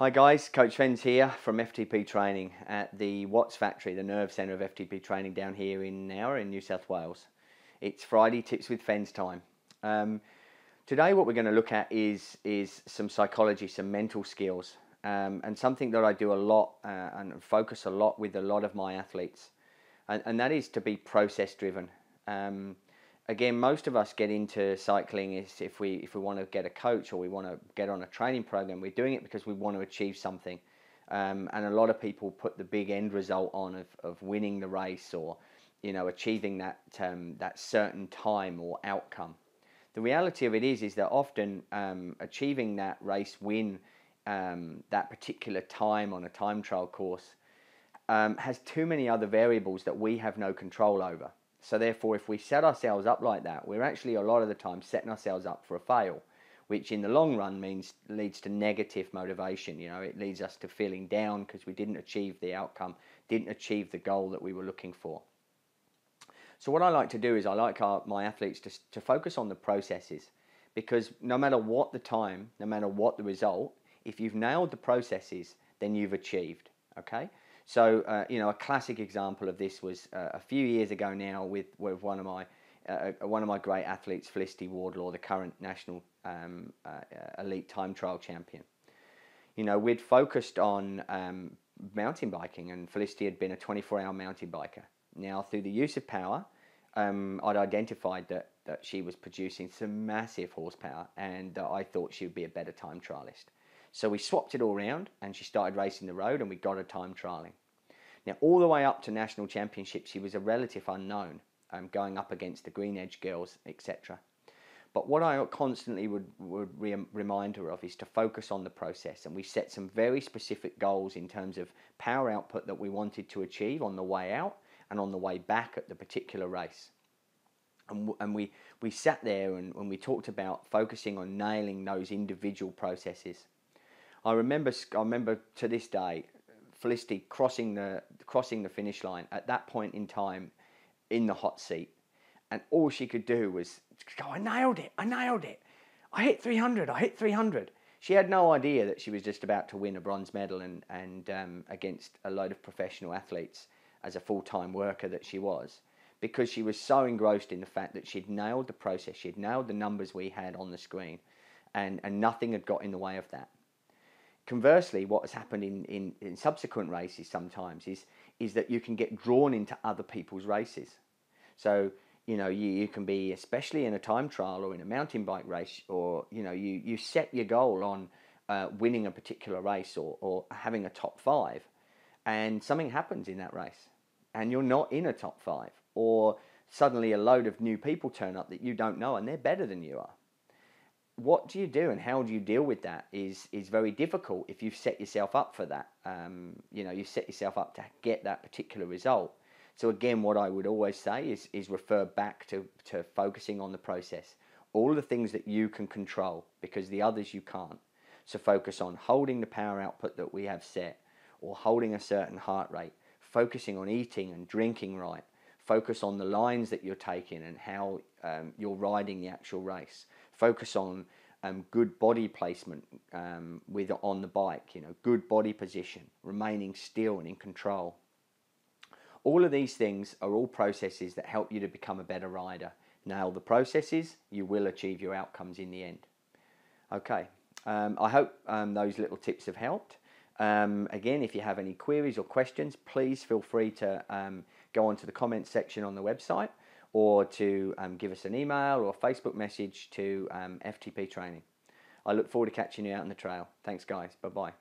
Hi guys, Coach Fenz here from FTP Training at the Watts Factory, the nerve centre of FTP Training down here in New South Wales. It's Friday Tips with Fenz time. Today what we're going to look at is some psychology, some mental skills, and something that I do a lot and focus a lot with a lot of my athletes, and that is to be process driven. Again, most of us get into cycling is if we want to get a coach or we want to get on a training program, we're doing it because we want to achieve something. And a lot of people put the big end result on of winning the race or, achieving that certain time or outcome. The reality of it is that often achieving that race win, that particular time on a time trial course, has too many other variables that we have no control over. So therefore, if we set ourselves up like that, we're actually a lot of the time setting ourselves up for a fail, which in the long run leads to negative motivation. It leads us to feeling down because we didn't achieve the outcome, didn't achieve the goal that we were looking for. So what I like to do is I like my athletes to focus on the processes, because no matter what the time, no matter what the result, if you've nailed the processes, then you've achieved, okay? So, a classic example of this was a few years ago now with one of my great athletes, Felicity Wardlaw, the current national elite time trial champion. We'd focused on mountain biking, and Felicity had been a 24-hour mountain biker. Now, through the use of power, I'd identified that she was producing some massive horsepower, and I thought she would be a better time trialist. So we swapped it all around, and she started racing the road, and we got her time trialing. Now, all the way up to national championships, she was a relative unknown, going up against the Green Edge girls, etc. But what I constantly would remind her of is to focus on the process, and we set some very specific goals in terms of power output that we wanted to achieve on the way out and on the way back at the particular race. And we sat there and we talked about focusing on nailing those individual processes. I remember to this day, Felicity crossing the finish line at that point in time in the hot seat, and all she could do was go, I nailed it, I hit 300. She had no idea that she was just about to win a bronze medal and against a load of professional athletes as a full-time worker that she was, because she was so engrossed in the fact that she'd nailed the process, she'd nailed the numbers we had on the screen, and nothing had got in the way of that. Conversely, what has happened in subsequent races sometimes is that you can get drawn into other people's races. So, you can be, especially in a time trial or in a mountain bike race, or, you set your goal on winning a particular race or having a top 5, and something happens in that race, and you're not in a top 5, or suddenly a load of new people turn up that you don't know, and they're better than you are. What do you do and how do you deal with that is very difficult if you've set yourself up for that. You set yourself up to get that particular result. So again, what I would always say is refer back to focusing on the process. All the things that you can control, because the others you can't. So focus on holding the power output that we have set, or holding a certain heart rate, focusing on eating and drinking right, focus on the lines that you're taking and how you're riding the actual race. Focus on good body placement on the bike, good body position, remaining still and in control. All of these things are all processes that help you to become a better rider. Nail the processes, you will achieve your outcomes in the end. Okay, I hope those little tips have helped. Again, if you have any queries or questions, please feel free to go onto the comments section on the website, or to give us an email or a Facebook message to FTP Training. I look forward to catching you out on the trail. Thanks guys, bye-bye.